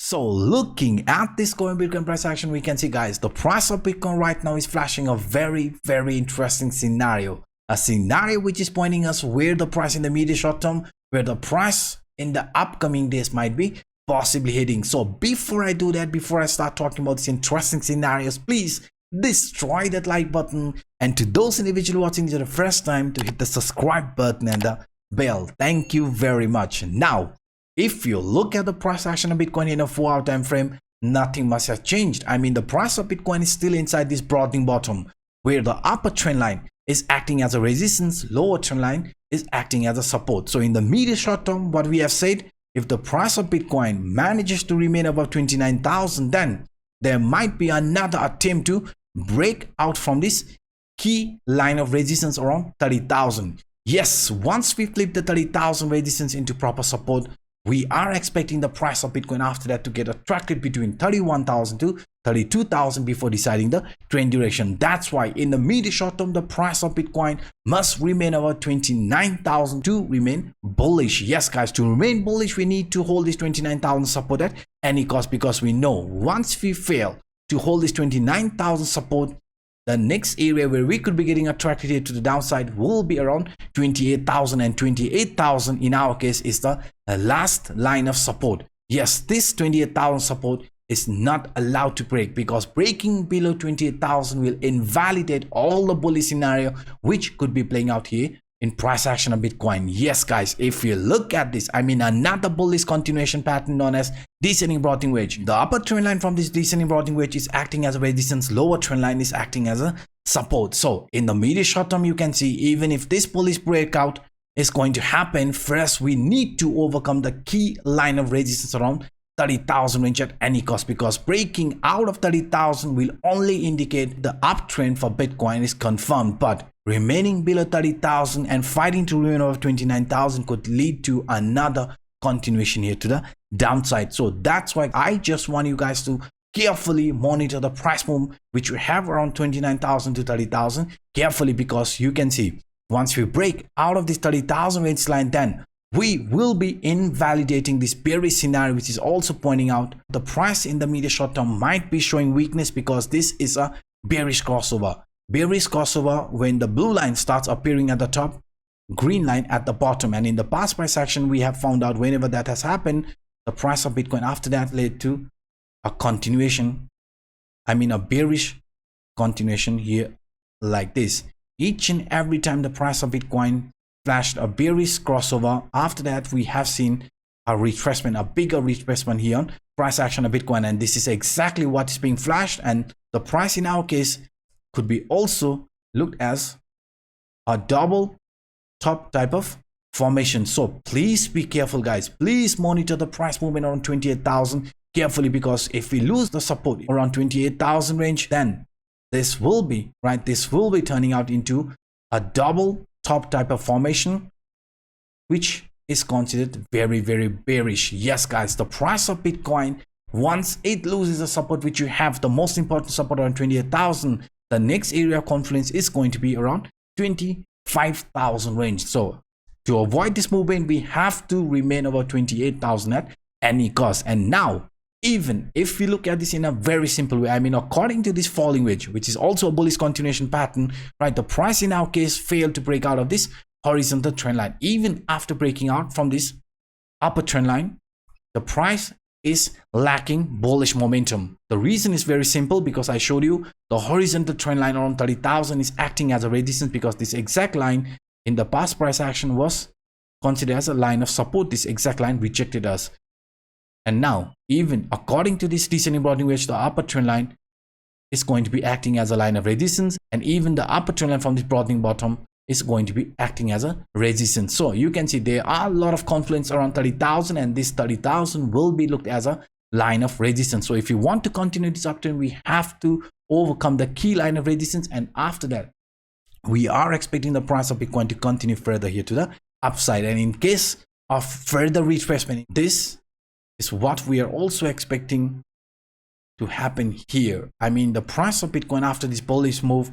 So looking at this Bitcoin price action, we can see, guys, the price of Bitcoin right now is flashing a very interesting scenario. A scenario which is pointing us where the price in the medium short term, where the price in the upcoming days might be possibly heading. So before I do that, before I start talking about these interesting scenarios, please destroy that like button. And to those individuals watching this for the first time, to hit the subscribe button and the bell. Thank you very much. Now, if you look at the price action of Bitcoin in a 4-hour time frame, nothing much has changed. I mean, the price of Bitcoin is still inside this broadening bottom, where the upper trend line is acting as a resistance, lower trend line is acting as a support. So in the medium short term, what we have said, if the price of Bitcoin manages to remain above 29,000, then there might be another attempt to break out from this key line of resistance around 30,000. Yes, once we flip the 30,000 resistance into proper support, we are expecting the price of Bitcoin after that to get attracted between 31,000 to 32,000 before deciding the trend direction. That's why in the medium short term, the price of Bitcoin must remain above 29,000 to remain bullish. Yes, guys, to remain bullish, we need to hold this 29,000 support at any cost, because we know once we fail to hold this 29,000 support, the next area where we could be getting attracted here to the downside will be around 28,000, and 28,000 in our case is the last line of support. Yes, this 28,000 support is not allowed to break, because breaking below 28,000 will invalidate all the bullish scenario which could be playing out here in price action of Bitcoin. Yes, guys, if you look at this, I mean, another bullish continuation pattern known as descending broadening wedge. The upper trend line from this descending broadening wedge is acting as a resistance, lower trend line is acting as a support. So in the medium short term, you can see even if this bullish breakout is going to happen, first we need to overcome the key line of resistance around 30,000 range at any cost, because breaking out of 30,000 will only indicate the uptrend for Bitcoin is confirmed, but remaining below 30,000 and fighting to remain over 29,000 could lead to another continuation here to the downside. So that's why I just want you guys to carefully monitor the price move which we have around 29,000 to 30,000 carefully, because you can see once we break out of this 30,000 range line, then we will be invalidating this bearish scenario, which is also pointing out the price in the medium short term might be showing weakness, because this is a bearish crossover. Bearish crossover when the blue line starts appearing at the top, green line at the bottom. And in the past price action, we have found out whenever that has happened, the price of Bitcoin after that led to a continuation, I mean a bearish continuation here like this. Each and every time the price of Bitcoin flashed a bearish crossover, after that we have seen a retracement, a bigger retracement here on price action of Bitcoin, and this is exactly what is being flashed. And the price in our case could be also looked as a double top type of formation. So please be careful, guys. Please monitor the price movement around 28,000 carefully, because if we lose the support around 28,000 range, then this will be turning out into a double top type of formation, which is considered very bearish. Yes, guys, the price of Bitcoin, once it loses the support which you have, the most important support around 28,000, the next area of confluence is going to be around 25,000 range. So to avoid this movement, we have to remain over 28,000 at any cost. And now, even if we look at this in a very simple way, I mean, according to this falling wedge, which is also a bullish continuation pattern, right, the price in our case failed to break out of this horizontal trend line. Even after breaking out from this upper trend line, the price is lacking bullish momentum. The reason is very simple, because I showed you the horizontal trend line around 30,000 is acting as a resistance, because this exact line in the past price action was considered as a line of support. This exact line rejected us. And now, even according to this descending broadening wedge, the upper trend line is going to be acting as a line of resistance, and even the upper trend line from this broadening bottom is going to be acting as a resistance. So you can see there are a lot of confluence around 30,000, and this 30,000 will be looked as a line of resistance. So if you want to continue this uptrend, we have to overcome the key line of resistance, and after that, we are expecting the price of Bitcoin to continue further here to the upside. And in case of further retracement, this is what we are also expecting to happen here. I mean, the price of Bitcoin after this bullish move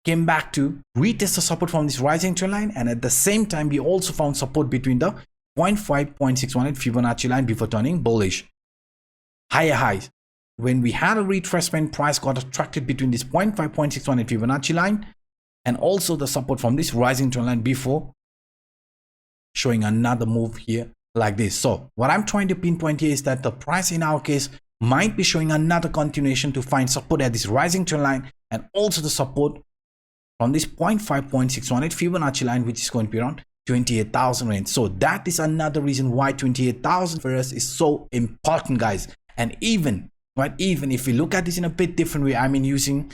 came back to retest the support from this rising trend line, and at the same time we also found support between the 0.5, 0.618 Fibonacci line before turning bullish. higher highs. When we had a retracement, price got attracted between this 0.5, 0.618 Fibonacci line and also the support from this rising trend line before showing another move here like this. So what I'm trying to pinpoint here is that the price in our case might be showing another continuation to find support at this rising trend line and also the support from this 0.5, 0.618 Fibonacci line, which is going to be around 28,000 range. So that is another reason why 28,000 for us is so important, guys. And even if we look at this in a bit different way, I mean using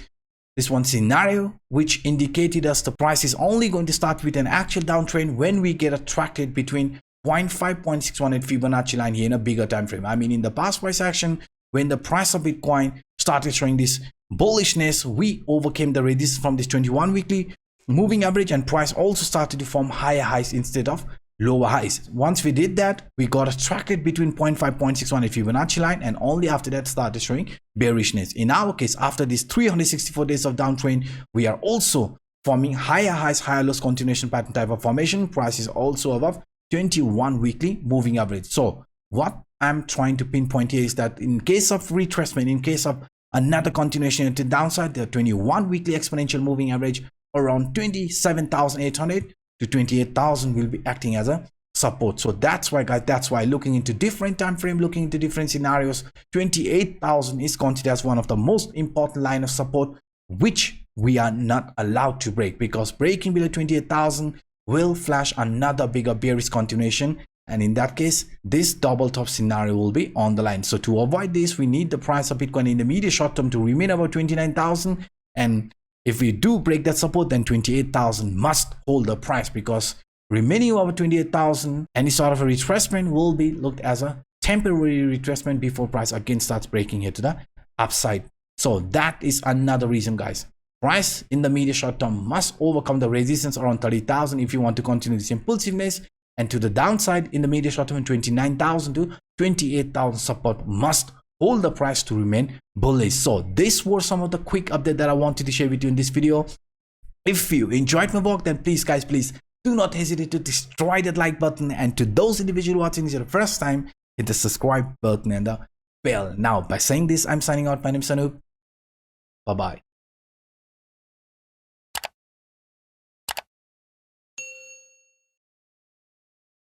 this one scenario which indicated us the price is only going to start with an actual downtrend when we get attracted between 0.5, 0.618 Fibonacci line here in a bigger time frame. I mean, in the past price action, when the price of Bitcoin started showing this bullishness, we overcame the resistance from this 21 weekly moving average and price also started to form higher highs instead of lower highs. Once we did that, we got attracted between 0.5, 0.618 Fibonacci line and only after that started showing bearishness. In our case, after these 364 days of downtrend, we are also forming higher highs, higher lows continuation pattern type of formation. Price is also above 21 weekly moving average. So what I'm trying to pinpoint here is that in case of retracement, in case of another continuation to downside, the 21 weekly exponential moving average around 27,800 to 28,000 will be acting as a support. So that's why, guys, that's why looking into different time frame, looking into different scenarios, 28,000 is considered as one of the most important line of support which we are not allowed to break, because breaking below 28,000 will flash another bigger bearish continuation, and in that case this double top scenario will be on the line. So to avoid this, we need the price of Bitcoin in the medium short term to remain above 29,000, and if we do break that support, then 28,000 must hold the price, because remaining over 28,000, any sort of a retracement will be looked as a temporary retracement before price again starts breaking here to the upside. So that is another reason, guys. Price in the medium short term must overcome the resistance around 30,000 if you want to continue this impulsiveness, and to the downside in the medium short term 29,000 to 28,000 support must hold the price to remain bullish. So these were some of the quick update that I wanted to share with you in this video. If you enjoyed my work, then please, guys, please do not hesitate to destroy that like button, and to those individuals watching this for the first time, hit the subscribe button and the bell. Now by saying this, I'm signing out. My name is Anup. Bye bye.